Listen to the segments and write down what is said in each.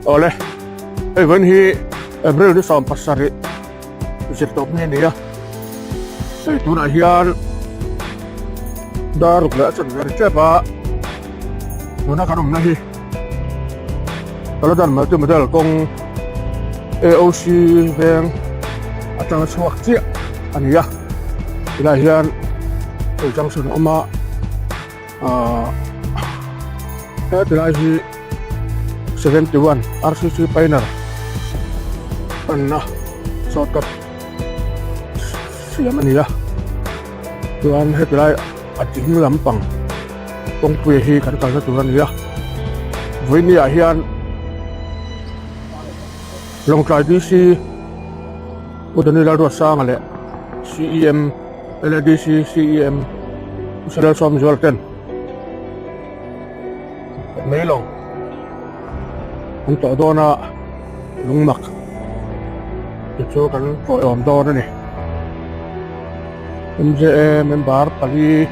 ole ai vẫn hi April đi xóm pasari sẽ tốt nghe nè ai Tura hian đã rục lẽ chân ra chết ba nó cả đồng này kalau dan mà tôi model công AOC veng atang suak chi ani ya ila hian ei junction oma tilai hi 71 RCC Pioneer anna shortcut siam ani ya tuan he tilai ating lampang tong pui hi kan kal na tuan ya voini a hian long trai DC udani la ro sang ale CEM LDC CEM Israel som Jordan mấy lòng anh tỏ đó là Lungmak để cho cái tội ổn đó này em sẽ em bảo Paris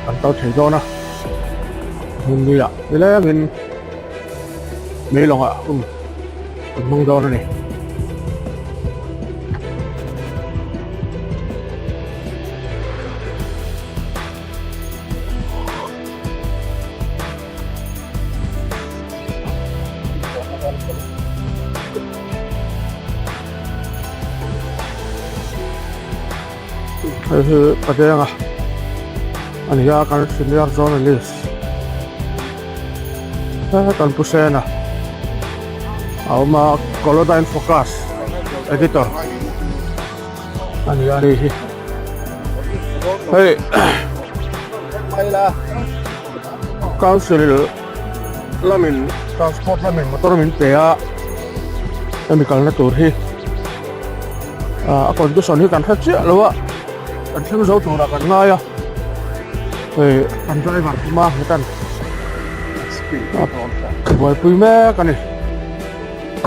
anh tao thấy đó nè mình đi ạ thế là mình mấy lòng ạ mình mong đó nàyคือประเด็นอ่ะอันนี้การสินเรียกจอร์นัลลิสต์ถ้าตอนผู้เชี่ยวนะเอามาโคลดายน์โฟกัสเอดิเตอร์อันนี้เฮ้ยคาวซิลลามินทรานสปอร์ตลามินมอเตอร์มินเปียจะมีการนัดตัวที่ก่อนจะสอนที่การทัชเจอหรือว่าanh xem dấu thủ là cần ngay à thì anh cho ai vặt mà người ta với quý mẹ cái này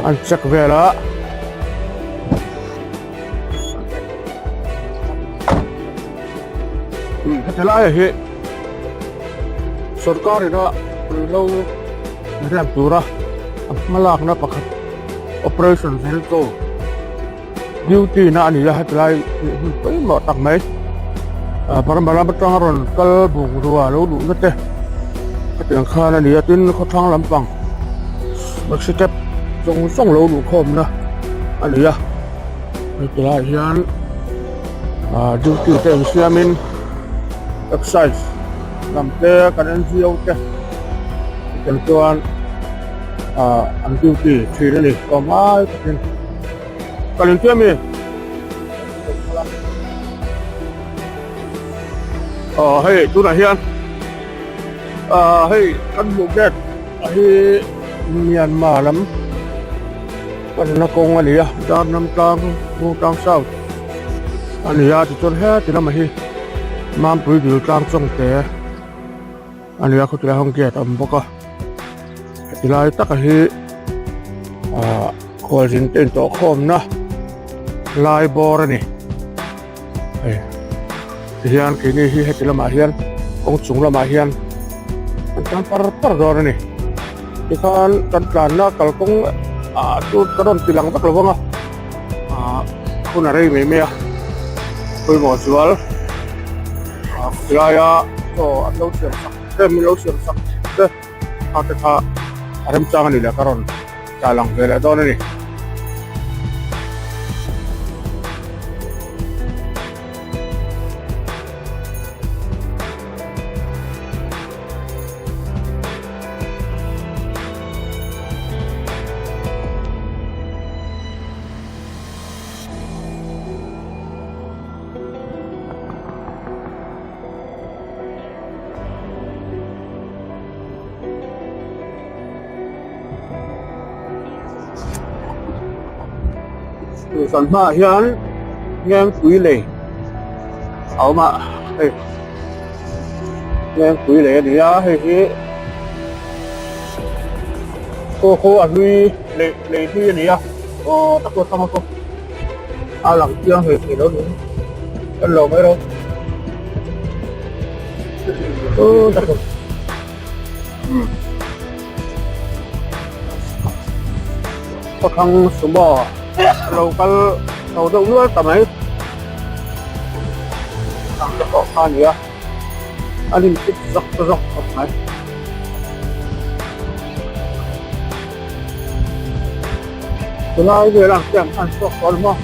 anh check về đó cái lái này sốt cao thì nó lâu để làm Tura Hmalak nó bạc operation phải to duty na ani ya hatlai pai mo tak mai param batang ron kal bung ruwa lo du ngate atang khana ni atin kho thang lampang bak step song lo du khom na ani ya hatlai hian duty te siamin exercise lamte kan NGO te kan tuan an duty thira ni ko mai takin kalian tu ni, hey, tu nak hian, hey, kan buat, hey, Myanmar lắm, kan nak kong ani ya, dar nam tang south, ani ya, tu tu he, tu nama hi, mampu di tang song te, ani ya, aku tu hong kiat amboka, tu lah tak hi, Khualzinte to khom na. Lai bor ni hian kini hi hetila ma hian ong chungla ma hian an par dor ni ikan kan plana kal kong tu kadon tilang tak lawanga kuna rei me a koi mo chual ya to atlo cher sak tem lo cher sak te ta aram chang ni la karon talang vela don ni sản ma hian ngang quý lệ áo mà ngang quý lệ thì hay cô anh lui lệ thì gì à tắc cô xong không lặng chưa thì đó nữa anh lồng ấy đâu tắc cô có thằng số bò lâu cái đầu đâu nữa tầm ấy thằng cái có pha gì á anh đi tiếp dọc tầm ấy từ nay về làm tiền ăn sốt có đúng không?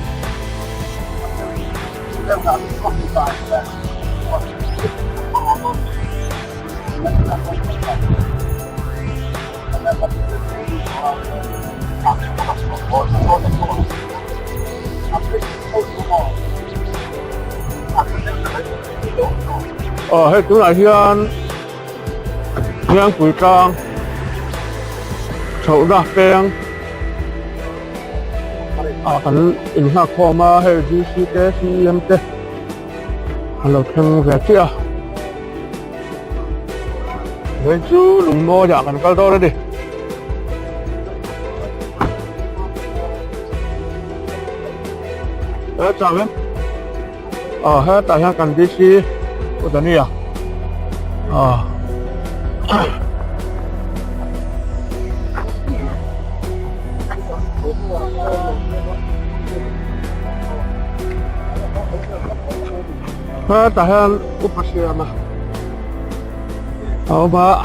Hết chỗ này hiên quỷ trang chậu ra keng kan in ha kho ma he ji si te si em te hello thang ve chia ve chu lung mo ja kan kal do đi chào em hết tại ha kan di si của tani à tại ha upasia mà ba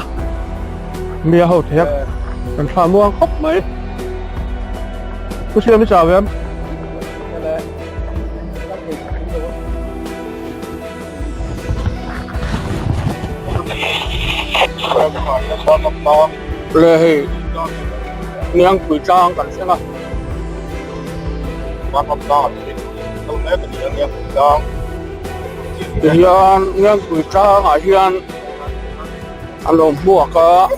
mía hậu thép cần pha mua khóc mấy upasia mới chào em lê hì niang quỷ trang cần xem nào quan tâm đó đâu nãy cái niang quỷ trang thì niang quỷ trang ở hiền anh lồng mua có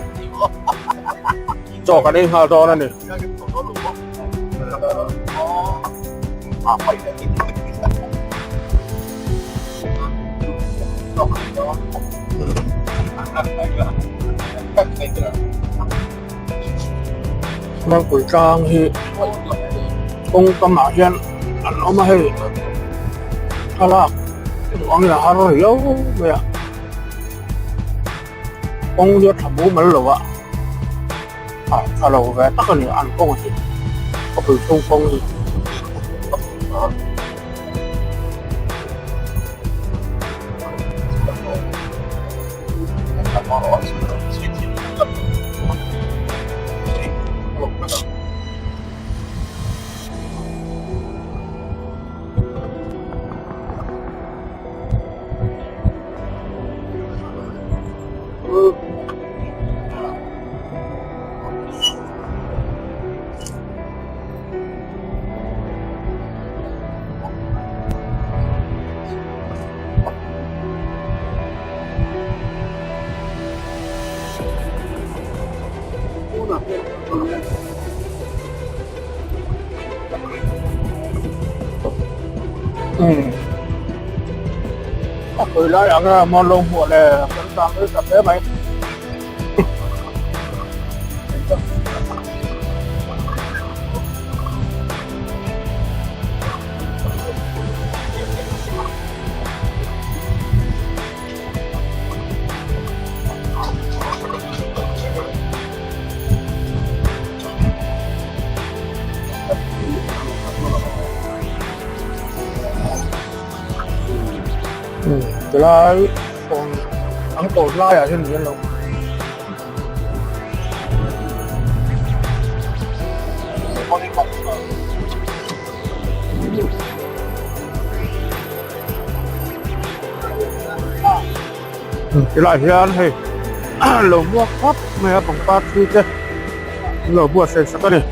cho cái đây hà đó này đang quỷ trang thì ông cầm mã hiền anh ông mà hay Hmalak ông là hắn hiểu vậy ông nhớ thầm bố mấy lâu ạ thà lâu về tất cả những ăn công gì có bị xung phong gì Tôi nói rằng món lông của này vẫn đang với cà phê mấy cái là còn ăn tỏi lai ở trên này luôn cái loại hiền thì lẩu mua khắp mẹ bằng bát đi chứ lẩu mua sẽ cái này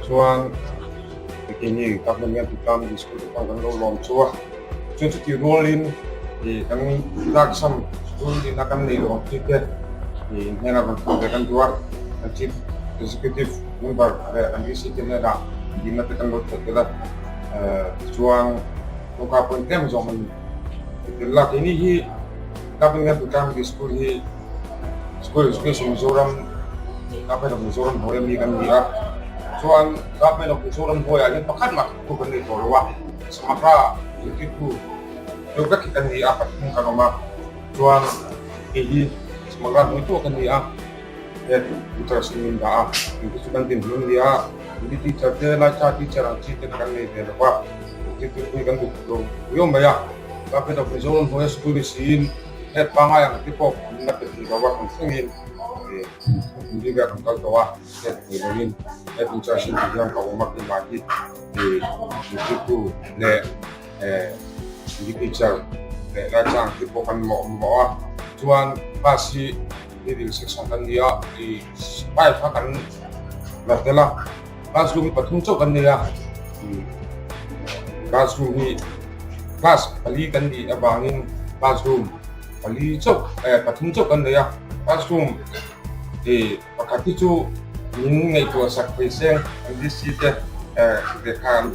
chuan bikini các bên Việt Nam đi school các bên lâu lòng chua chuyên sự tiêu rolling thì các đặc sản school thì các bên này lòng chít thì nên là phần về căn chua chief executive member về anh đi thì nên là đi mất cái lột cái là chuan lúc các bên tem rồi mình là cái này thì các bên Việt Nam đi school thì school education Mizoram các bên Mizoram hồi mi kan dia so chuan government of Mizoram hoi a hin pakhat mak ku kan ni torwa samara tiku yoga ki kan ni a pathum kanoma chuan hi samara ni to kan ni a teacher sinin da ni chu kan tin lun lia ni teacher te la cha teacher ang chi te kan ni de wa tiku ku kan du yo ma ya government of Mizoram hoi school sin het pangai ang tipo na te ga wa kan singin hindi ka kung kaltawa at nilawin at yung charge yung bigyan ka umak ni Maki dito na hindi teacher na lachang tipo kan mo tuan pasi hindi seksyon kan niya pay pa kan latela classroom patungso kan niya classroom ni class pali kan di abangin classroom pali cok patungso kan niya classroom pakati chu ning ngai to sak paiseng ang disite de kan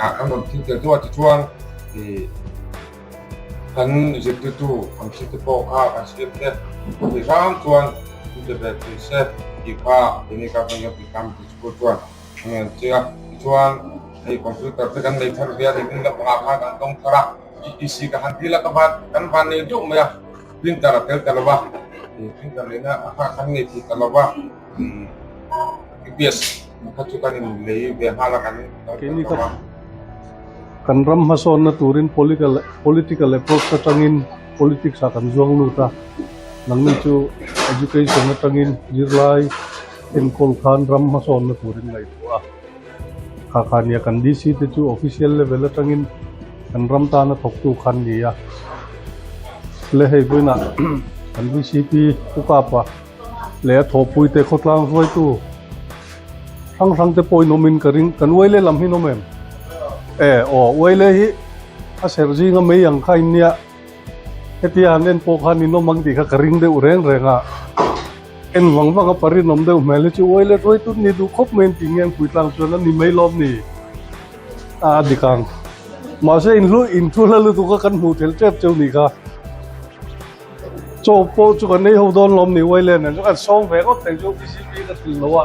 ang tin te to chuang kan jektu tu ang site po ka kan site de ram chuan de be paise ka ini ka bang pikam chu chuan ang tia chuan ai computer te kan nei thar bia de ning la pa ka kan tong thara isi ka hantila ka bat kan ban ne ju ma printer tel talwa printer lena akan ngai ti talawa IPS makatukan ni lei be Hmalak kan kini kan ram hason na turin political approach ka tangin politics akan zuang luta nang chu education na tangin jirlai in kol khan ram hason na turin lai tua kakania kan DC te chu official level tangin kan ram ta na thok tu khan dia le hei buina kan VCP ukapa le thopui te khotlang roi tu sang te poi nomin karing kan waile lam hi nomem waile hi a serji nga me yang khain nia hetia nen po khan ni nomang ti kha karing de ureng renga en wang pari nom de mele chu waile roi tu ni du khop men ti ngem puitlang chuan ni mai lom ni a dikang ma se in thu la lu tu ka kan mu tel chep cheu ni ka cho po chu kan nei ho don lom ni waile na kan song ve ko te chu BCP ka til lawa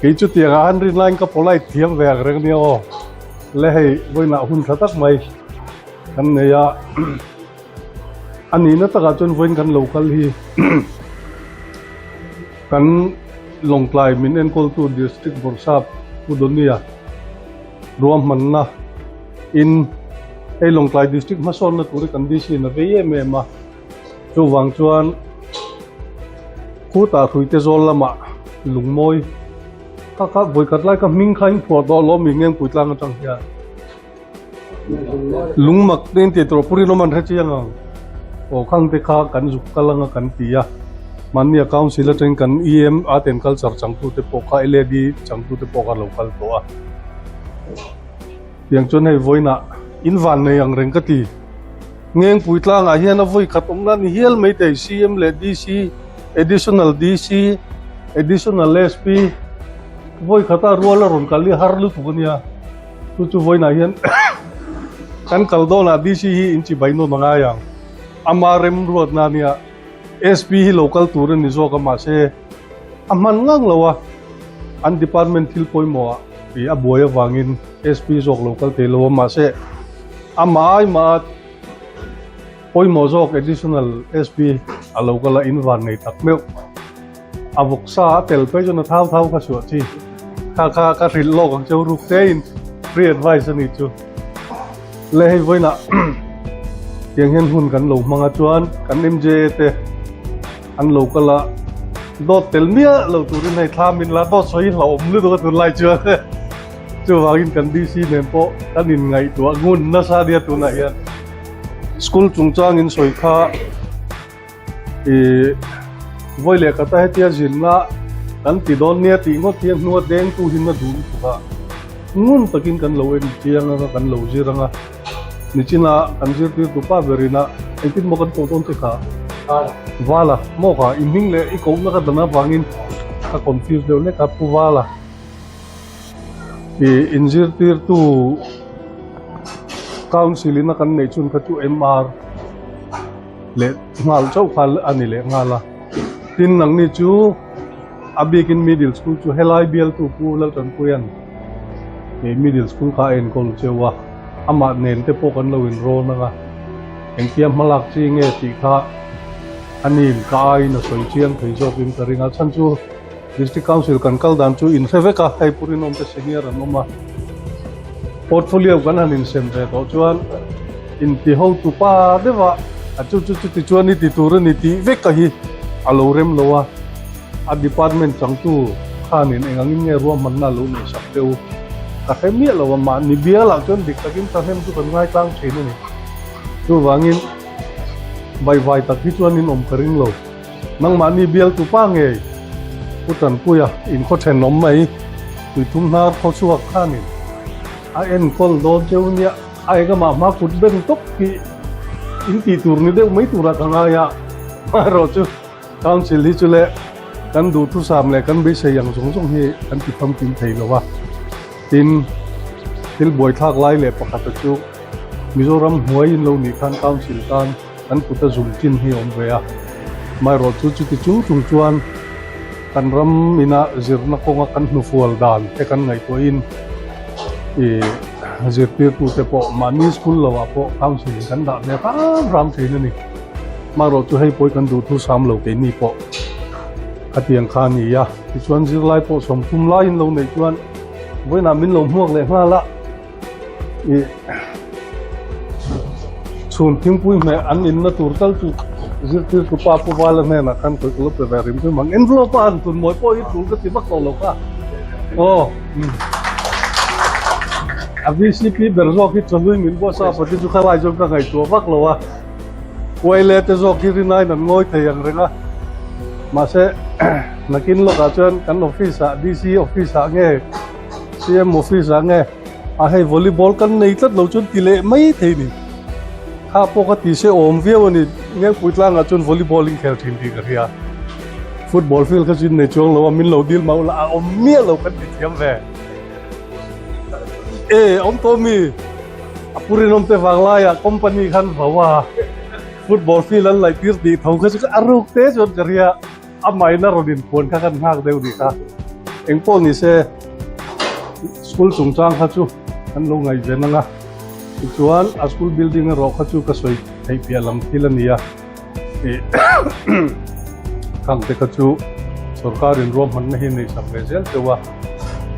ke chu tia ga an rin line ka polai thiam ve reng ni o le hei voina hun thatak mai kan ne ya ani na ta ga chon voin kan local hi kan longklai min en kol tu district borsap udonia ruam manna in ei longklai district ma son na tur kan DC na ve me ma chu wang chuan khu ta khuite zol lama lungmoi ka boikat lai ka ming khain pho do lo mi ngeng puitlang atang ya lungmak nen te tropuri no man rechianga o khang te kha kan juk kalanga kan tia mania council ateng kan EM art and culture changtu te poka LED changtu te poka local to a yang chon hei voina invan ne yang reng ka ti ngeng puitlang a hian a voi khatom na ni hial mai te CM le DC additional DC additional SP voi khata ruala ron kali harlu tunia tu chu voi na hian kan kaldo na DC hi inchi baino mangayang amarem ruat na nia SP hi local tur ni zo ka ma se aman ngang lawa an department til poimo pi aboya wangin SP zok local te lo ma se amai ma poimo zok additional SP a local invan nei takmeu avok sa tel pe jo na thau ka su chi ka ril lo ang cheu ruk tein free advice ani chu le hei voina tiang hen hun kan lo manga chuan kan MJ te an local a dot tel mia lo turin nei thlamin la dot soi lo om lu to tun lai chu chu wangin kan DC nem po kanin ngai tu ngun na sa dia tu na hian school chungchang in soi kha voile ka ta hetia jinna kan ti don nia ti ngo tiang nuat deng tu hin na du ka ngun takin kan lo en chiang nga kan lo jiranga ni china kan jir ti tu pa verina ekin mo kan ton te kha wala mo ka iming le iko na ka dana wangin ka confuse de le ka pu wala injir tir tu council na kan nei chun ka tu MR le ngal chau khal ani le ngala tin nang ni chu abikin middle school chu helai bial tu pu lal tan puyan e middle school kha en kol chewa ama nen te pokan lo in ro na nga engkiam Hmalak chi nge ti kha anin kai na soi chiang thei jo pin karinga chan chu district council kan kal dan chu in reveka hai purin om te senior an oma portfolio kan hanin sem ve to chuan in ti ho tu pa dewa a chu ti chuan ni ti tur ni ti veka hi alo rem lowa a department chang tu khanin engangin nge ruam man na lo ni sak teu ka khemia lo ma ni bia la chon dik takin ta hem chu kan ngai tang thein ni tu wangin vai tak hi chuan in om karing lo nang ma ni bial tu pa nge putan puya in kho then nom mai tu thum na kho chuak khanin a en kol do cheunia ai ga ma kut ben tok ki in ti tur ni de mai tura kanga ya ma ro chu council hi chule kan du tu sam le kan be se yang song hi kan ti pham tin thei lo wa tin til boi thak lai le pakhat chu Mizoram huai in lo ni khan council kan kan puta zum chin hi om ve a mai ro chu ti chung chuan kan ram ina zirna konga kan nu fual dan te kan ngai to in zirtir tu te po mani school lo wa po council kan da ne ka ram thein ni ma ro chu hei poi kan du thu sam lo ke ni po atiang kha ni ya ti chuan zir lai po som thum lai in lo nei chuan voina min lo muak le nga la chun thingpui me an in na tur tal chu zirtir tu pa pu wala ne na kan ko lo pe rim tu mang envelope an tun moi po i tu ka ti bak lo ka abi si pi berzo ki chalui min bo sa pati chu khalai jong ka ngai tu bak lo wa koile te zo ki rinai nan ngoi thei ang renga ma se nakin lo ka chuan kan office a dc office a nge cm office a nge a hei volleyball kan nei tlat lo chun ti le mai thei ni ha po ka ti se om viau ni nge puitlang a chun volleyballing khel thin ti ka ria football field ka chin nei chong lo min lo dil mau la om mia lo kan ti thiam ve om Tommy apurin om te wangla ya company khan bawa football field an lai tir ti thau ka chu aruk te chon ka ria amai na rodin phone ka kan hak deu ni ka engpo ni se school chungchang kha chu an lo ngai ve na nga chuan a school building ro kha chu ka soi thei pialam thilania khang te kha chu sarkarin rom han hi nei sam ve zel tewa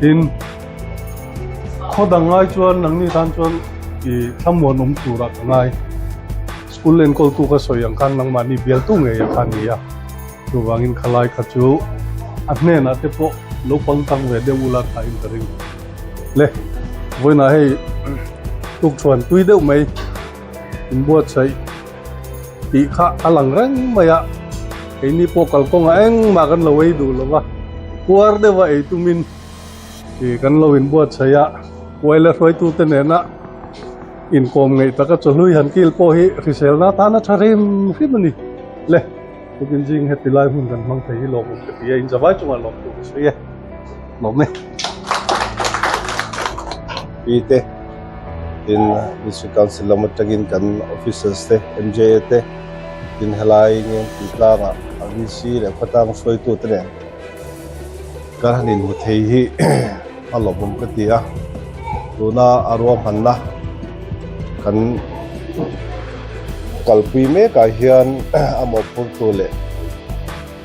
tin khodangai chuan nangni tan chuan thamon tura kangai school en kol tu ka soi ang khang nang mani bial tu nge ya khania tu wangin khalai kha chu ahne na te po lo pang tang ve de ula tha in tering le voina hei tuk chuan tui deuh mai in buat sai ti kha alang rang maya ini po kalkong eng ma kan lo wei du lo wa kuar de wa ei tumin ti kan lo in buat sai ya wele roi tu te ne na in kom ngai ta ka cholui han kil po hi risel na ta na tharim hi mani le tukin jing heti lai hun kan mang thei lo ko ti in zawai chuma lo tu so ye lo me ite in district council lamatakin kan officers te mja te tin helai ngem titlanga avc le khatang soi tu te kan hanin mu thei hi alobum ka tia tuna arwam hanna kan kalpui me ka hian amopur tu le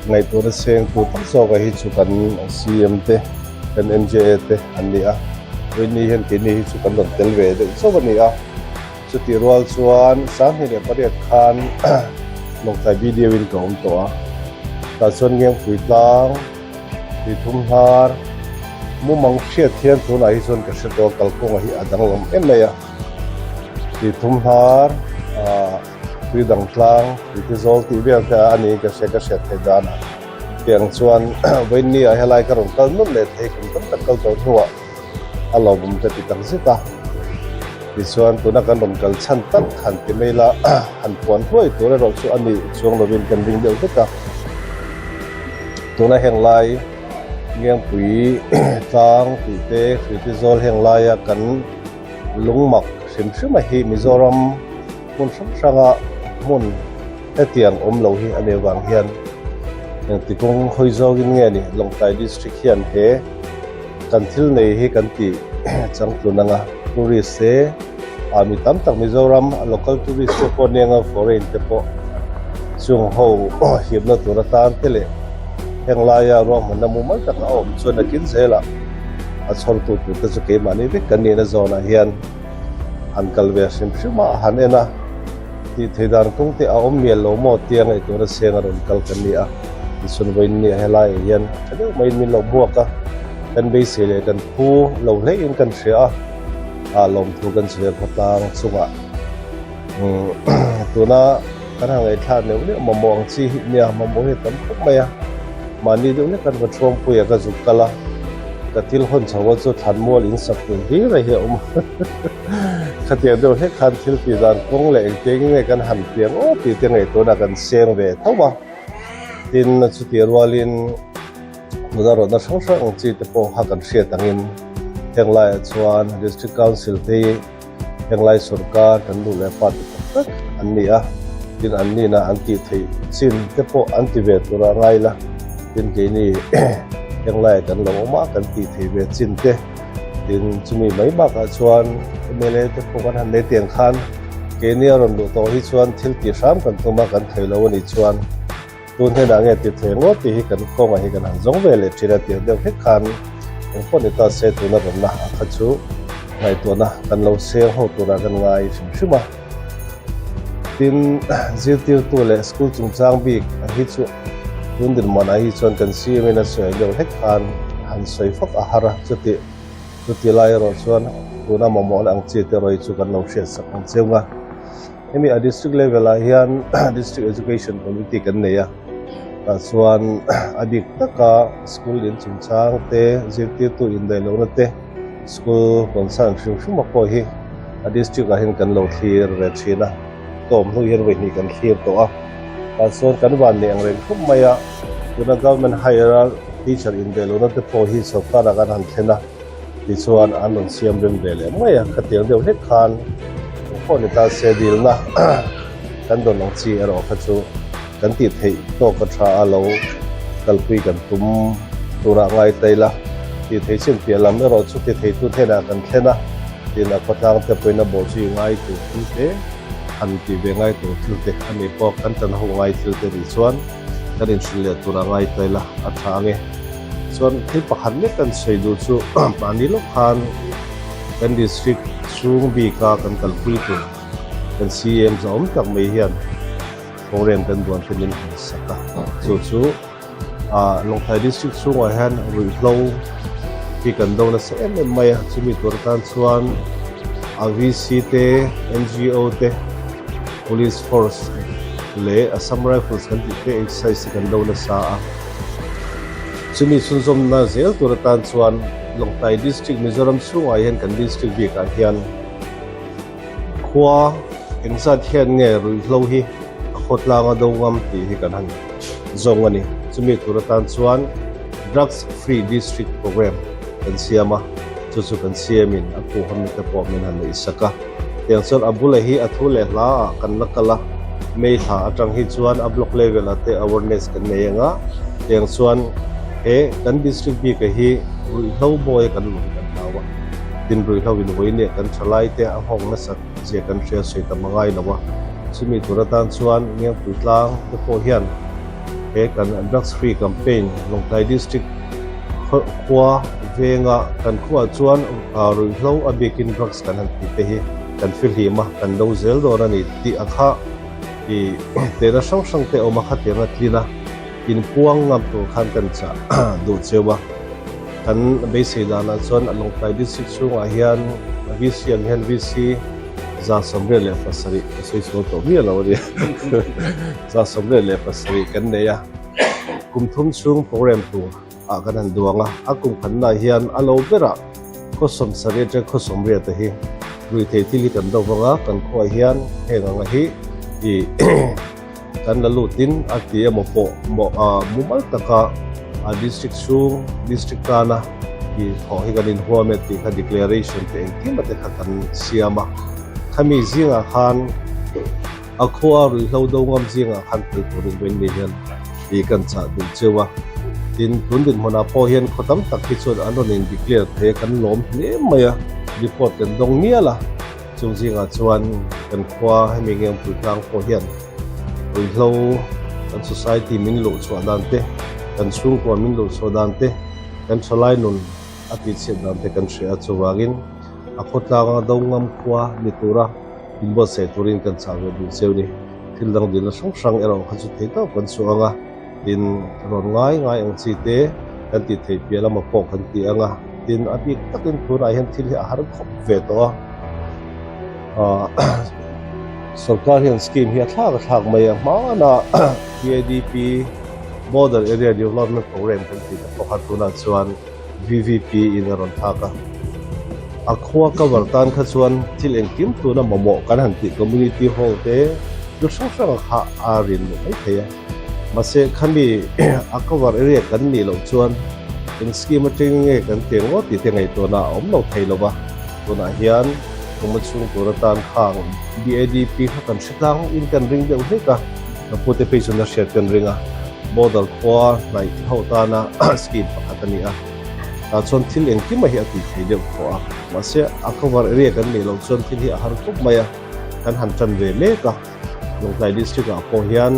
ngai tu na seng tu tak so ka hi chu kan cm te kan mja te ania ini hen kini chu kan don tel ve de so bani a chu ti rol chuan sang hi le pariat khan long tai video in kom to a ta chon ngem puitlang ti thum har mu mang khia thian thu na hi chon ka se to kal ko hi adang lom en le ya ti thum har ti dang tlang ti zol ti bel ta ani ka se the dana tiang chuan when ni a helai ka ron kal nun le thei kum tak kal to thuwa alobum te pitang zita tisuan tuna kan ron kal chan tak khan ti mela han puan hoi tu ro chu ani chuang lovin kan ring deu taka tuna heng lai ngiang pui tang ti te ti zol heng lai ya kan lungmak sim sima hi Mizoram mun sanga mun etiang om lo hi ane wang hian yang ti kong hoi zogin nge ni Longtai district hian he kan thil nei hi kan ti chang tlunanga tourist se mi tam tak Mizoram local tourist te po nenga foreign te po chung ho hiệp na tura tan te le heng laya ro man namu mal tak a om chuna kin zela a chhol tu tu te chu ke mani ve kan ni na zona hian an kalve sim shuma hanena ti theidan kong te a om miel lo mo tiang ai tura senga ron kal kan ni a sun vein ni helai hian ade mai min lo buaka kan be se le kan pu lo le in kan shia a lom thu kan se phatang chunga tuna kan hangai thla ne ule mamong chi nia mamong he tam khop maya mani de ne kan va thom pu ya ka zu kala ka til hon chawa chu than mol in sak tu hi ra he khatiang do he khan thil ti dan kong le teng nge kan han tiang o ti te ngai to na kan seng ve thawa tin chu ti walin mudaro na sang sang chi te po ha kan hria tangin henglai chuan district council te henglai sarkar kan lu le pat tak an ni a tin an ni na an ti thei chin te po an ti ve tura ngai la tin ke ni henglai kan lo ma kan ti thei ve chin te tin chumi mai ba ka chuan mele te po kan han le tiang khan ke ni ron lu to hi chuan thil ti sam kan tuma kan thei lo ni chuan tun he na nge ti thei ngo ti hi kan ko ma hi kan han zong ve le thira ti de he khan ko ni ta se tu na ron na kha chu ngai to na kan lo se ho tu ra kan ngai sim shuma tin zirtir tu le school chung chang bi hi chu tun din mana hi chuan kan si me na se lo he khan han soi fak a hara chuti lai ro chuan tuna momo ang chi te roi chu kan lo hriat sak ang cheunga emi a district level a hian district education committee kan neya chuan adik taka school in chungchang te zirtir tu in dai lo na te school concern shuma ko hi a district a hin kan lo thlir re thina tom hu hian we ni kan thlir to a chuan kan van ne ang ren khum maya tuna government hire teacher in dai lo na te po hi sarkar kan han thena ti chuan an non siam rem ve le maya khatiang deuh he khan ko ni ta se dil na kan don long chi ero kha chu kan ti thei to ka tha alo kalpui kan tum tura ngai taila ti thei chin pe lam ero chu ti thei tu thena kan thena tin a patang te poina bo chi ngai tu te han ti ve ngai tu te ani po kan tan ho ngai tu te ri chuan kan in sile tura ngai taila a tha nge chuan thei pakhat ne kan sei du chu pani lo khan kan district chung bi ka kan kalpui tu kan cm zom tak mai hian program kan duan pinin saka chu Longtai district chung a hian rui hlo ki kan do na se em mai chumi tur tan chuan a vc te ngo te police force le assam rifles kan ti te exercise kan do na sa chumi sun som na zel tur tan chuan Longtai district Mizoram chung a hian kan district bi ka hian khwa engzat hian nge rui hlo hi khotlang a do ngam ti hi kan han zong ani chumi tur tan chuan drugs free district program kan siama chu kan siamin a pu ham te po men han nei saka tiang chuan abula hi athule hla kan nakala mei tha atang hi chuan a block level ate awareness kan neinga tiang chuan he kan district bi ka hi rui hlo boy kan lu kan lawa tin rui hlo in voine kan thalai te a hong na sak je kan share sei ta mangai lawa chumi tur tan chuan nge puitlang te po hian he kan drugs free campaign Longtai district khwa venga kan khwa chuan rui hlo abikin drugs kan han ti te hi kan fil hi ma kan do zel do rani ti akha i te ra sang sang te oma kha te na tlina in puang ngam to khan kan cha do chewa kan be se dana chuan Longtai district chung a hian vc ang hian vc za somre le pasari soi so to mi lo ri za somre le pasari kan ne ya kumthum chung program tu a kan han duanga a kum khan na hian alo bera ko som sare je ko som re ta hi rui the ti li kan do wanga kan khoi hian he nga hi i kan la lutin a ti mo po mo mumal taka a district chung district kana i ho hi kan in huame ti kha declaration te ki mate kha kan siama khami zinga khan akhwa rui hlo do ngam zinga khan tu rin wen ni hian i kan cha du chewa tin tundin hona po hian khotam tak hi chuan anon in declare the kan lom hle maya report kan dong niala chungzinga chuan kan khwa hemi ngem putlang po hian uihlo kan society min lo chuan dan te kan chung ko min lo so dan te kan thalai nun ati che dan te kan share chuwangin akhotanga dongam khwa ni tura imbo se turin kan chawe du seuni thildang din sang sang ero khachu theita kan chuanga tin ron ngai ang chi te kan ti thei piala ma pok kan ti anga tin abi takin tura hian thil hi har khop ve to sarkar hian scheme hi thak mai ma na PADP border area development program kan ti ko hatuna chuan VVP in ron thaka akhwa cover tan kha chuan thil engkim tu na momo kan han ti community hall te lu sang sang kha arin mai theya mase khami cover area kan ni lo chuan in scheme training nge kan tengo ti te ngai to na om lo theilo ba to na hian kuma chung tura tan khang BADP kha kan shitlang in kan ring deuh heka na pute pe chuna share kan ringa model kwa nai ho ta na scheme pakhatani a ta chon thil engkim hi ati theideu ko a mase cover area kan ni lo chon thil hi har khop maya kan han tan ve me ka Lungmawi district a po hian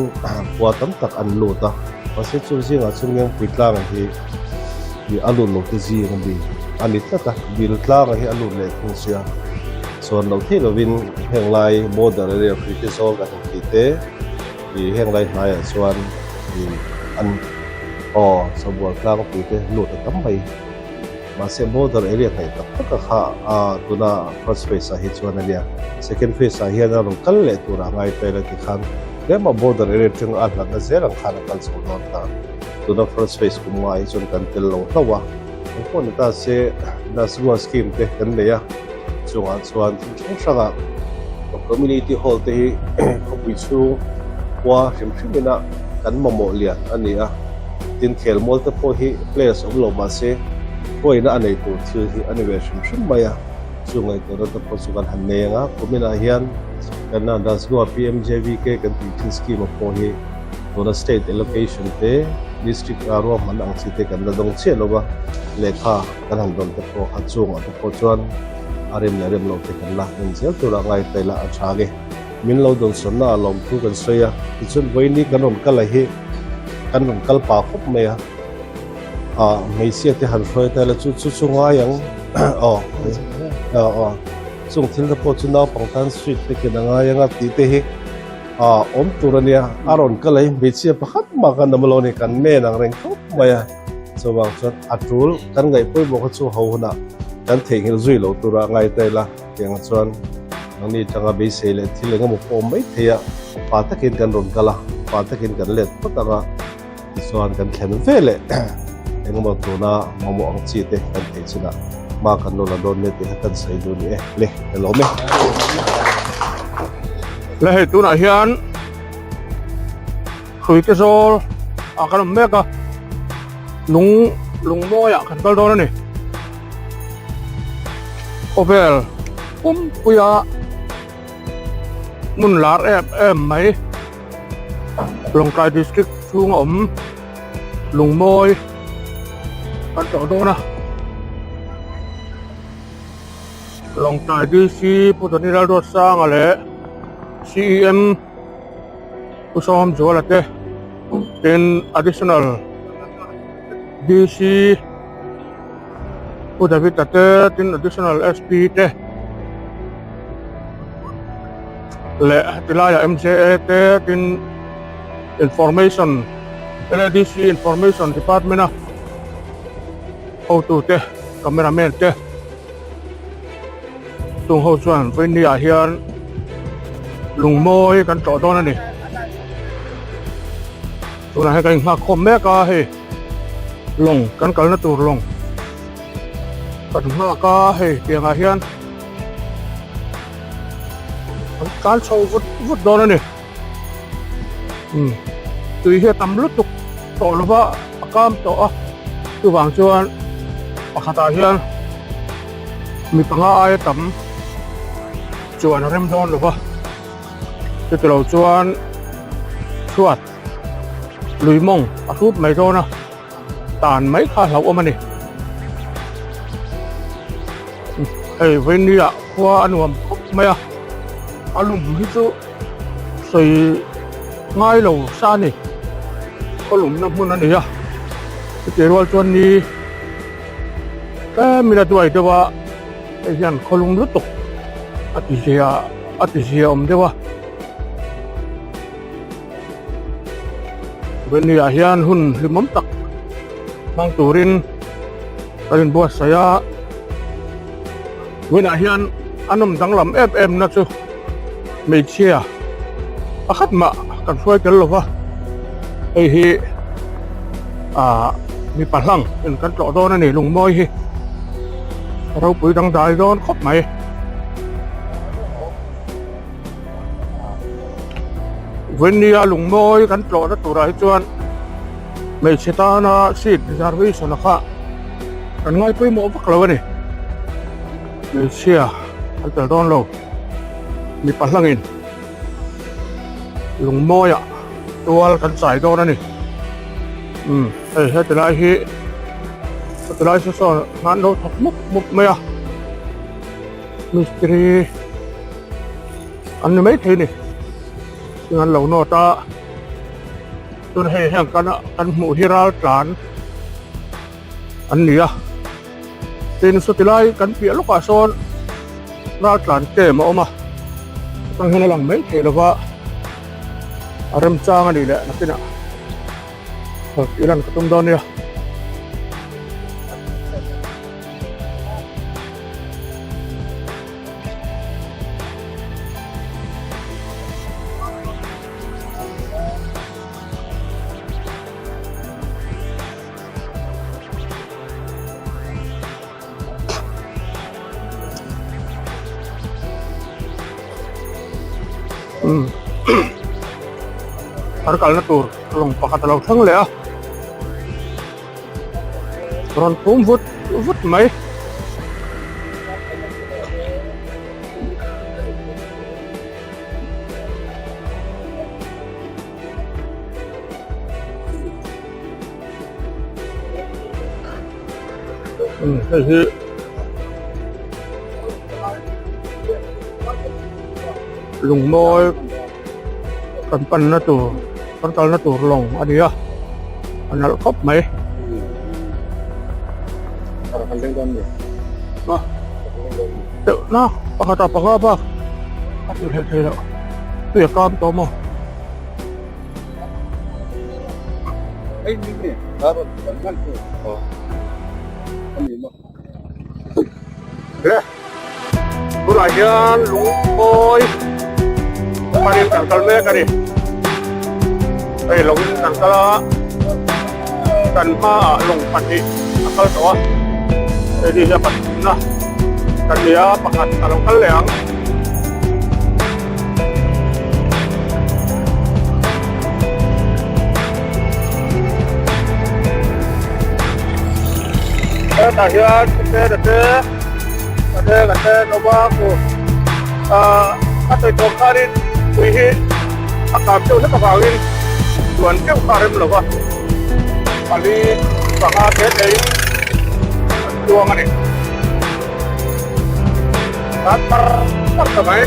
kwa tam tak an lo ta mase chungzinga chungeng puitlang hi alun lo te zi ngi ani tata bil tlang hi alun le khung sia so no the lovin henglai border area critical ka ti te i henglai hai chuan i an sabua tlang pu te lo ta tam mai ma se border area kai tak tak kha tuna first phase hi chuan ania second phase hi na ro kal le tura ngai pe la ti khan lema border area chung a la zerang khan kal so don ta tuna first phase kum ngai chun kan tel lo tawa ko ni ta se na suwa scheme te kan le ya chunga chuan chung sanga community hall te hi ko pi chu wa hrimhrimina kan momo lian ani a tin khel mol te po hi players of lo ma se poina anei tu thil hi ani ve hrimhrim maya chungai to ta po chu kan han nenga komina hian kan na das go PMJVK kan ti scheme po hi to the state allocation te district aro man ang site kan da dong che lo ba lekha kan han don te po achung a po chuan arem lo te kan la in sel tura ngai te la achage min lo don sonna lom thu kan soya chun voini kanon kala hi kanon kalpa khop meya mei sia te han foi ta la chu nga yang chung thil da po chu na pangtan street te ke nga yang a ti te hi om turania aron kalai mei sia pakhat ma kan namlo ni kan me nang reng khop meya so wang chon atul kan ngai poi bo chu ho na kan thei ngil zui lo tura ngai te la tiang chuan nangni tanga be se le thil nga mo pom mai theya pa takin kan ron kala pa takin kan let patanga chuan kan thlen vele engmo tuna momo ang chi te kan thei china ma kan lo la don ne te kan sai du ni le hello me le he tuna hian khui ke zol kan meka lungmawi kan kal don ni Ovel puya mun lar em mai Lungmawi district chung Lungmawi kan to do na Lungmawi DC putani dal do sang ale CEM usom jolate in additional DC David ate tin additional SP te le tilaya MCA te tin information LDC information department auto te cameraman te tung ho chuan vini a hian Lungmawi kan to don ani tuna he kan ha khom me ka he long kan kal na tur long kan ka he tiang a hian kan chau vut don ani tui he tam lu tuk to lova akam to a tu wang chuan pakhata hian mi panga ai tam chuan rem don lova te lo chuan chuat lùi mông à thúp mày rồi nè tàn mấy khá lâu mà nè ê bên đi ạ qua anh hoàng mày à anh lùm hít số xây ngay lầu xa nè có lùm năm mươi này à cái rồi cho đi mình đã tuổi đó và cái hiện có lùm lướt tục ati om dewa bên này hian hun limam tak mang turin karin buat saya bên này hian anom danglam fm na chu mấy chia akhat ma kan foi kel lova ei hi mi palang in kan tlo do na ni lungmoi hi rau pui dang dai don khop mai when ni lungmoi kan tlo na Tura hi chuan mei cheta na sit zarvi sona kha kan ngai pui mo vak lo ni mei chia al tel don lo mi pahlangin lungmoi a tual kan sai do na ni he tilai hi tilai so ngan do thok muk me a mistri an mai thei ni ngan lo no ta tun he hang kan mu hiral tlan an nia tin so tilai kan pia lo ka son ra tlan te ma oma tang hena lang mai thei lo wa aram chang ani le nakina ilan katum don ya har kal na tur long pakat lo thang le a ron pum vut mai hi lungmoi kan pan na tur kan kal na tur long ani a anal khop mai na pakata pangaba at hela tuya kam to mo ay hindi dapat kan to kami mo Bulayan lungmoi parin tangkal me kari ay longin tangkala kan ma long pati akal to jadi dapat na kan dia pakat kalong kaleang tahian kate nova ko atoy to karin kuhi akap to sa kabawin tuan ke karim lo ba ali baka ke dei tuang ani Apa kamay?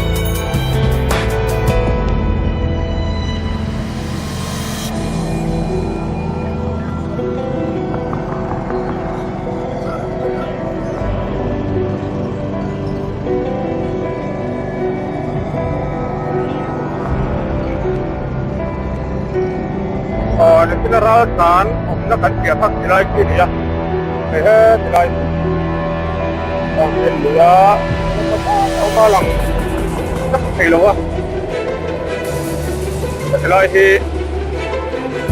Nagpinaratan, nagkantiyapak nila kiniya. Kaya nila ang nila Hmalak nakakailawa. Sila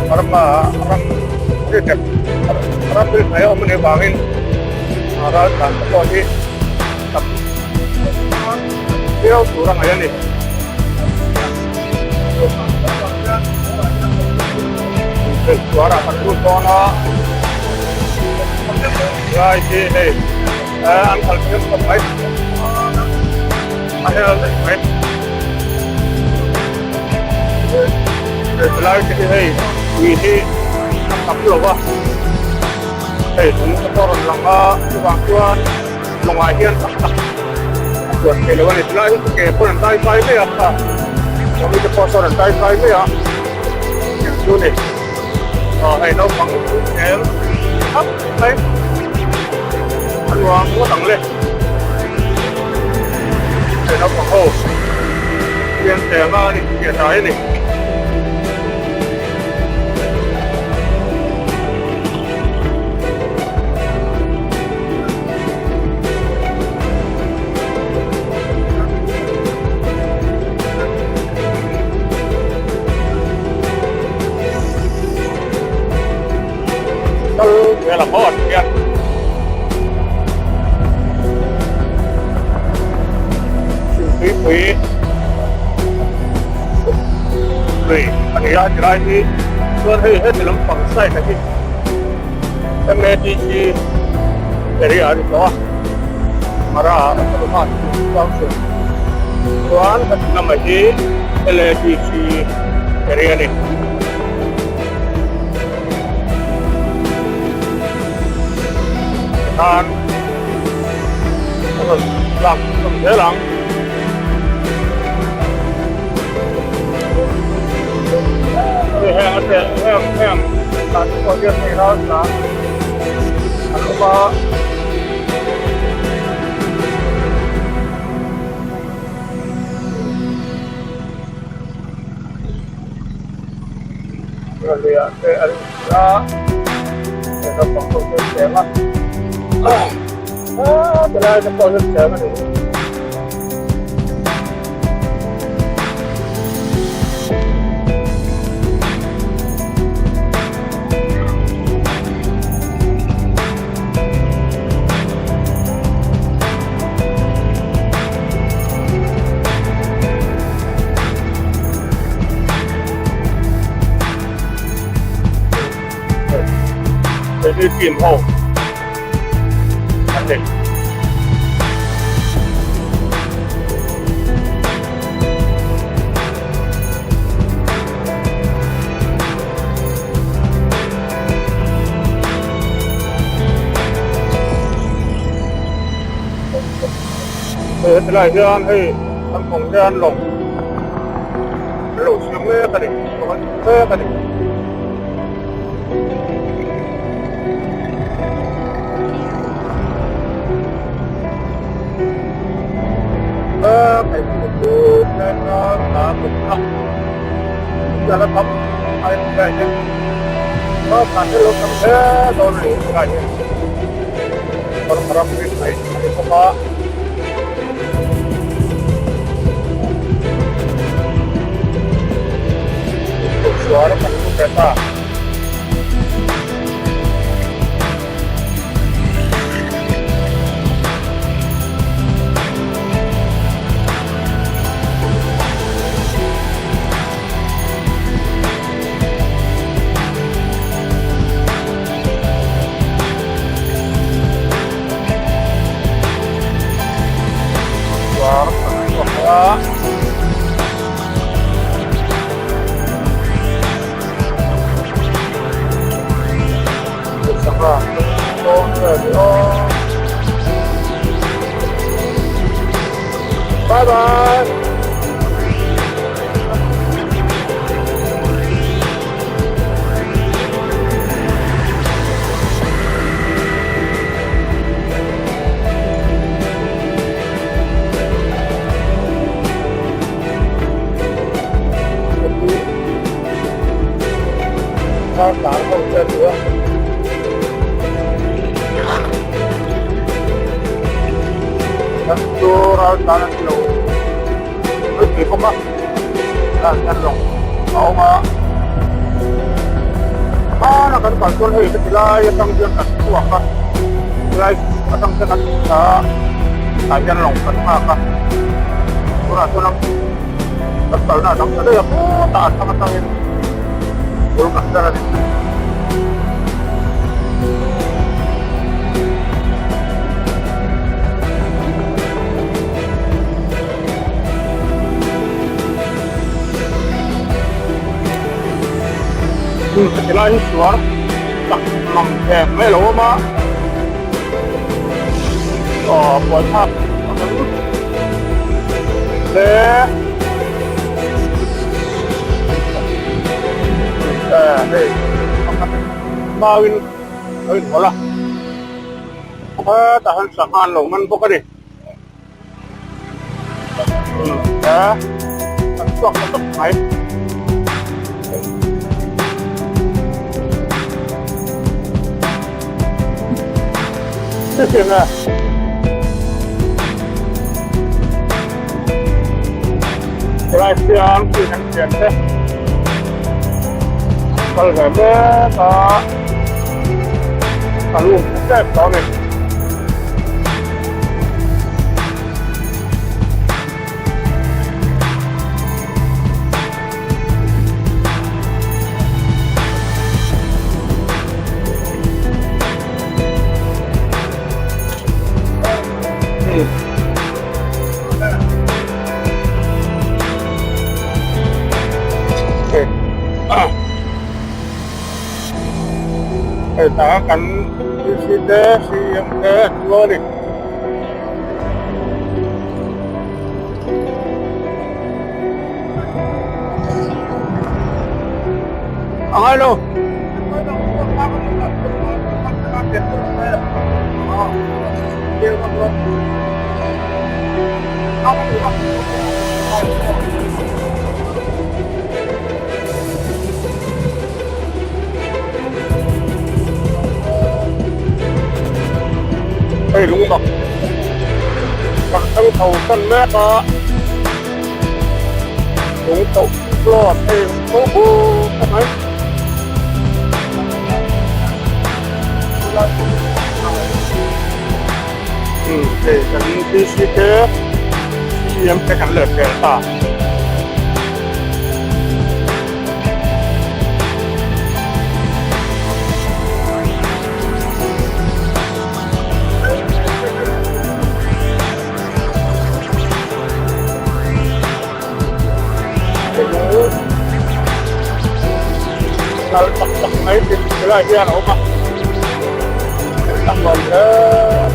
parang sitip. Parang pilit na yun, manibangin. Narasan sa kodi. Pero Tura ngayon suara tertutup na ya ini angkal film terbaik ada terbaik selain ini วีที่ทำหรือว่าเฮ้ยถึงจะพอหลังก็วางตัวลงมาเฮียนตักส่วนเกลือวันนี้ที่ไรเกลือคนใต้ไฟไม่อะค่ะเราไม่จะพอส่วนใต้ไฟไม่อะดูนี่ให้เราฟังเองครับไปอันวางก็ตั้งเลยให้เราฟังโอ้เปลี่ยนแต่มานี่เปลี่ยนใจนี่เวลาพอดเนี่ยปีเลยอันนี้จะได้ที่เพื่อให้ในลำฝั่งใต้กันที่แต่เมื่อที่เรียกว่ามาราอัตมาความสุขส่วนที่นำมาที่เรียกที่เรียกนี่ทานหลังเสียหลังแห้งการคนเยอะในร้านนะอันว่าเราเรียนเป็นอะไรเราต้องคนเสียมั้งจะได้จะพอจะเสียมั้งเป็นทีมโฮอันเด็กเป็นไรเรื่องให้ทำของเรื่องหลงเชื่อเมื่อกันดิเมื่อกันดิไปดูแลตาบุตรจะรับอะไรได้ยังก็การที่เราทำแค่ตอนนี้ได้ยังคนรับผิดชอบอะไรก็มาsuara itu kereta bye bye. Các bạn không chơi nữa. Tura tanah lo, itu koma, tanah lo, kau mah, mana kan kalau hei ketilai yang dia tak kuat kan, ketilai kadang dia tak bisa, tanah lo kan apa, Tura tanah, kalau nak tanah ada ya pun tak sama tanah, belum ada lagi. cái này xuống đặt nằm thèm mấy lỗ mà buổi tháp để đây Mawin wala tahan sa lồng man po ka din ang suwak na tapay sige nga Gracias, presidente. Kalgame ka kalung step down it. Kita akan si yang kedua nih. Halo. Hey, Lungmak. Pagkang tausan na ka. Lung tau plot. Hey, kamay. Hey, kan PC ke yang tekan level ta. Kalau tak naik di sebelah dia rumah, tak boleh.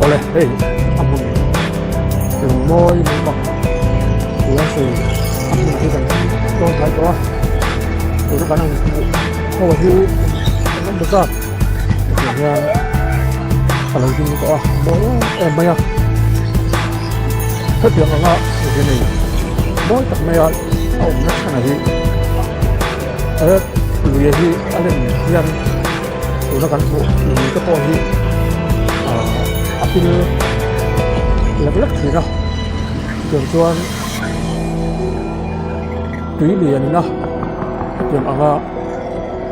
Oleh, hey, ampun. Lungmawi, Lungmak. Dia sih, ampun kita. Kau tahu apa? Itu kan kau itu kan besar. Kemudian kalau itu kau banyak. Setiap orang di sini, mau tak mayat, au nak kan lagi. Lu ya sih, ada yang itu kan ini kepohi. Apil lag-lag sila tuan tuy liền na tiệm aga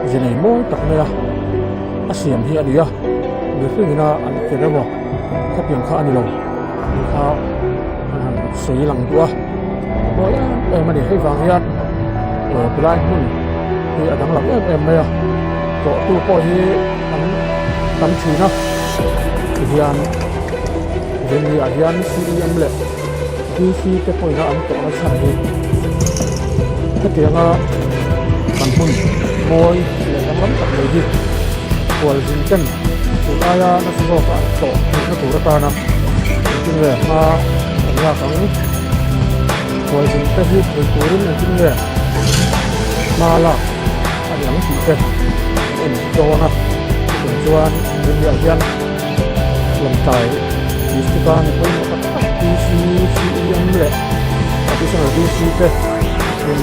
sini mo tak na siam hi ani a ni hlingina an keremo khapian kha ani lo kha an sei lang tua bo mani hei wang hian tulai mun hi adang lam em mai a to tu po hi an thina hian ven hi a hian CEM le DC te poina an to na sa hi khapianga kan mun moi le dang lam tak mai hi Khualzinte Tura na suzo ka to na Tura ta na kinge ha ya kang Khualzinte hi Turin na kinge Hmalak ani ang ti te en do na en chuan rin ya hian lam tai istikan ko na ka DC CEM le additional DC te en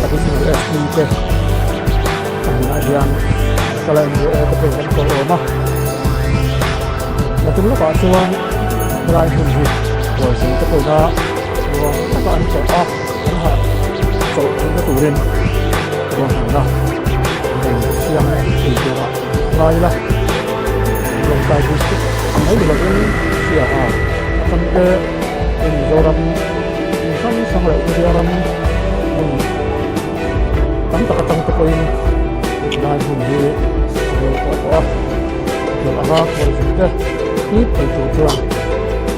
additional SP te ani hian kalau dia kepengen ke rumah, macam mana Pak Suang mulai hunji, Khualzinte punya ruang takaan cepat, kan so kita turun ruang mana, dan siang itu mulai lah, belum kaji sih, kami belum siapa, akan ke ini orang kami sangat dia orang, kami tak akan kepoin, mulai hunji. Rồi nó Khualzinte ít phải chủ trương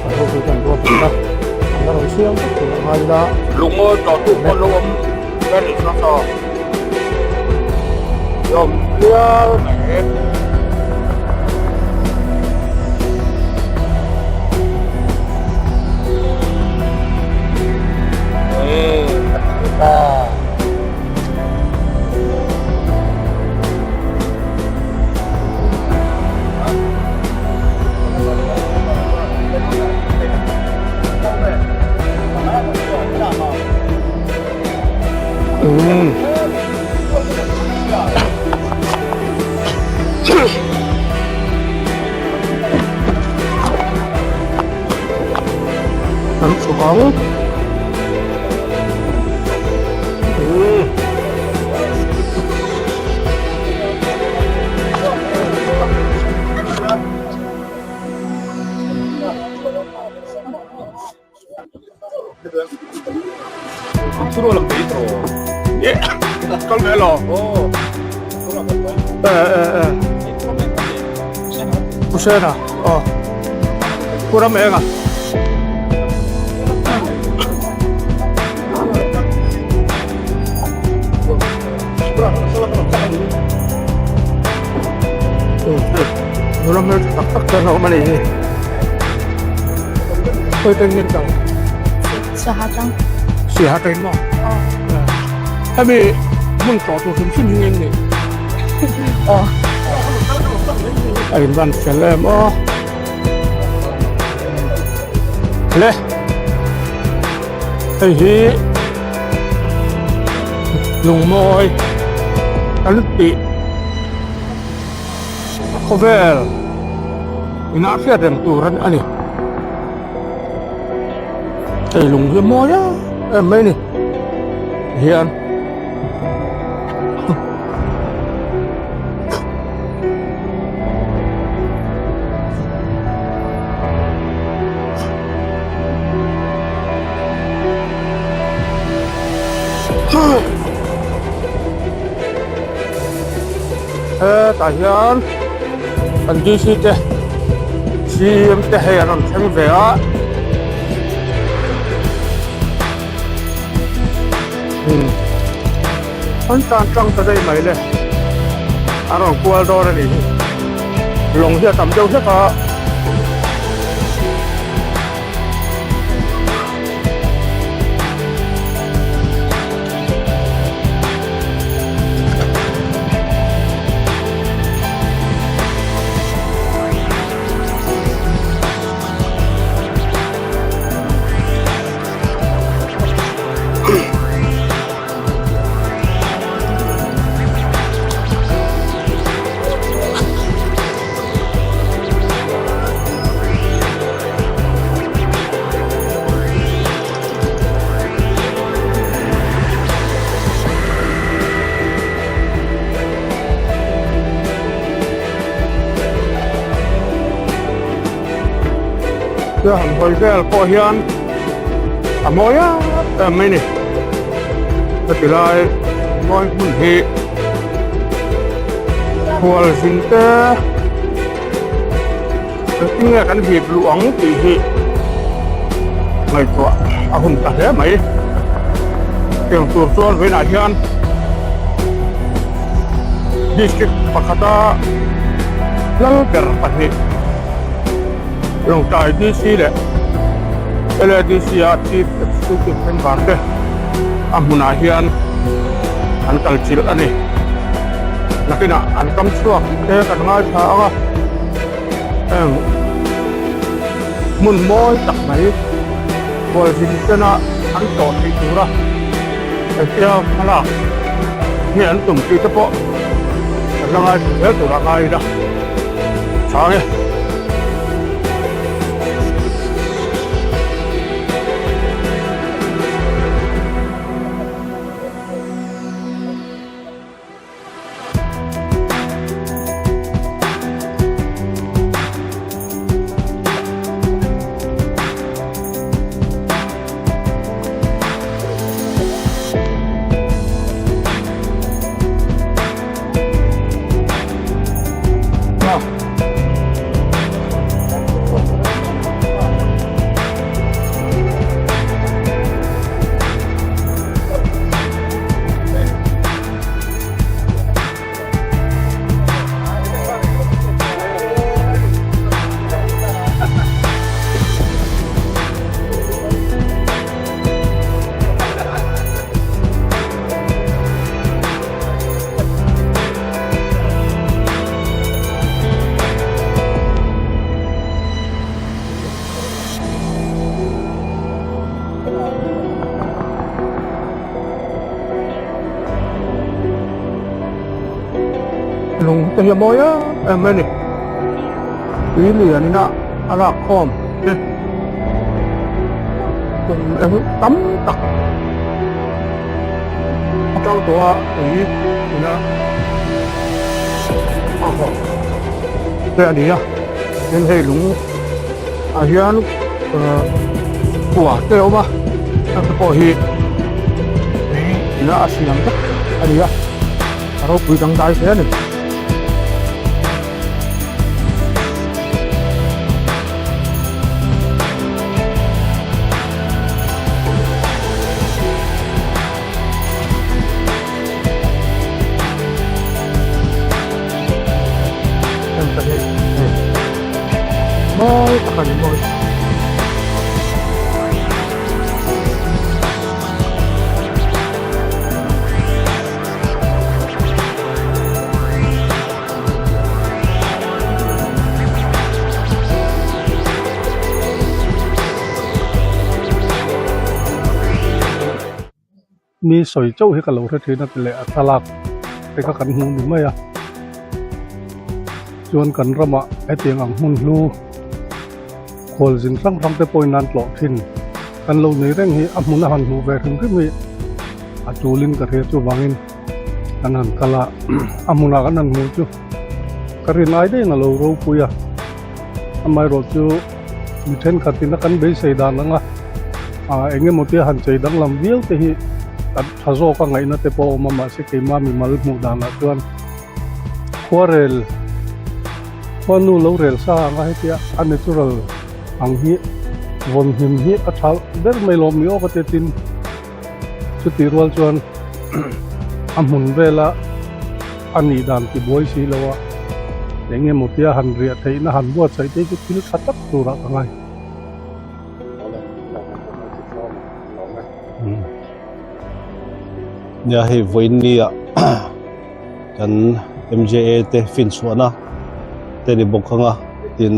và hỗ trợ cần của chúng ta nó đầu xuyên tất cả hai là lùng mơ trò tụ con lông cái này nó to dòng kia mẹ ăn xuống Tura lang dito. Yeah. Kalmelo. Oh. Kusena kurang enggak kurang tak karena mana ini tôi tên nhân trọng xả trên mà hay bị muốn trò tôi không xin nguyên này anh văn sẽ làm lê thầy hi Lungmawi anh bị có vẻ ina phía đèn Tura anh thầy Lungmawi á em mấy nè hiền tại hiện anh đi xem thế hay anh xem về á anh tan trăng tới đây mấy lệ anh còn qua đó này lòng hier tầm đâu hết à Chứ hẳn hồi vel có hiền mỗi á mấy này thì lại nói muốn hệ Khualzinte tiếng nghe cái hiệp luống thì hệ ngày qua hôm ta thế mấy tiếng tuột tuột với nãy hiền district Pakata lalper pahe long tai DC le LDC chief executive member amuna hian an kalchil ani nakina an kam chuak te kan ngai tha anga mun moi tak mai Khualzinte na an to Thei Tura tia Hmalak ni an tum ti te po langai el Tura ngai da chane lung te hi moi á mấy này quý liền na ala khom cùng em tắm tặc trong tổ quý na đây đi à nên hay lung hiền của teo mà anh có hi na asiang tak đi à rồi quý đăng đại thế này moi akan moi mi soi châu hi ka lo the thina pele atalak te ka kan hu ni mai a chuan kan rama etiang ang hun lu Khualzinte rang te point nan tlo thin kan lo nei reng hi amuna han hu ve thum mi a chulin ka the chu wangin kan han kala amuna kan han mu chu karin ai de na lo ro puya amai ro chu mi then khatin kan be sei dan nga enge motia han chei dang lam viau te hi at thazo ka ngai na te po mama se ke ma mi mal mu dan na chuan khuarel khonu lo rel sa nga he tia unnatural ang hi von him hi a thal ber mai lom mi o ka te tin chu ti rual chuan amun vela ani dan ki boy si lawa enge motia han ria thei na han bo chai te chu thil khatak tura ka ngai nhà hay với nia kan MJA te fin suana te di bokhanga tin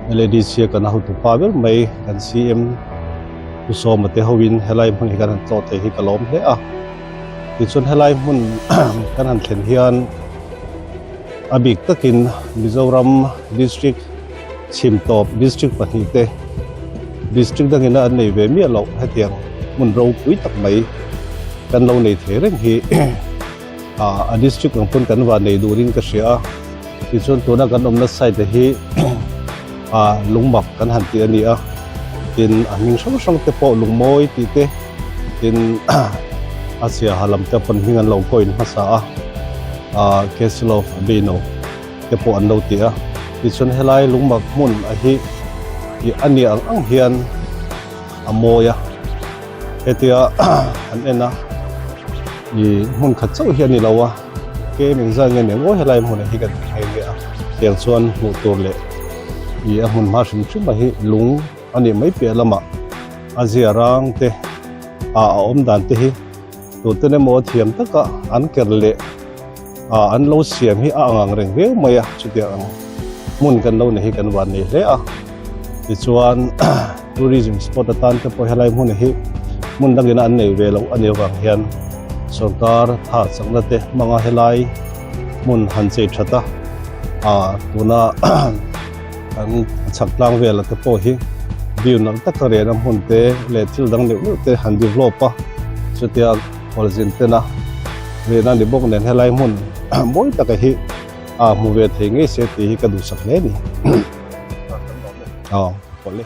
LDC kan hu tu pa ber mai kan CM ku so ma te howin helai mang hi kan to te hi kalom he a ti chun helai mun kan han thlen hian abik takin Mizoram district Chimtop district pahi te district dangina an nei ve mi lo hatiang mun ro pui tak mai kan lo nei the reng hi a district ng pun kan wa nei durin ka sia ti chon to na kan omna side hi Lungmak kan han ti ani a tin aming sang te po Lungmawi ti te tin asia halam te pan hingan lo coin hasa Keslov Bino te po an lo ti a ti chun helai Lungmak mun a hi i ani ang hian amoya hetia an ena i mun khat chau hian ni lawa ke ming zang nge ngo helai mun hi kan hai ge a tiang chuan mu tur le i a mun ma shim chum hi lung ani mai pe lama azia rang te om dan te hi tu te ne mo thiam taka an kerle an lo siam hi angang reng ve maya chutia ang mun kan lo ne hi kan wan ni le a ti chuan tourism spot atan te po helai mun hi mun dangina an nei ve lo ani wang hian sarkar tha changna te manga helai mun han chei thata tuna an chaklang vela te po hi view nang takare na mun te le thil dang le te han develop pa chutia Khualzinte na ve na ni bok nen helai mun moi taka hi mu ve thei nge se ti hi ka du sak le ni pole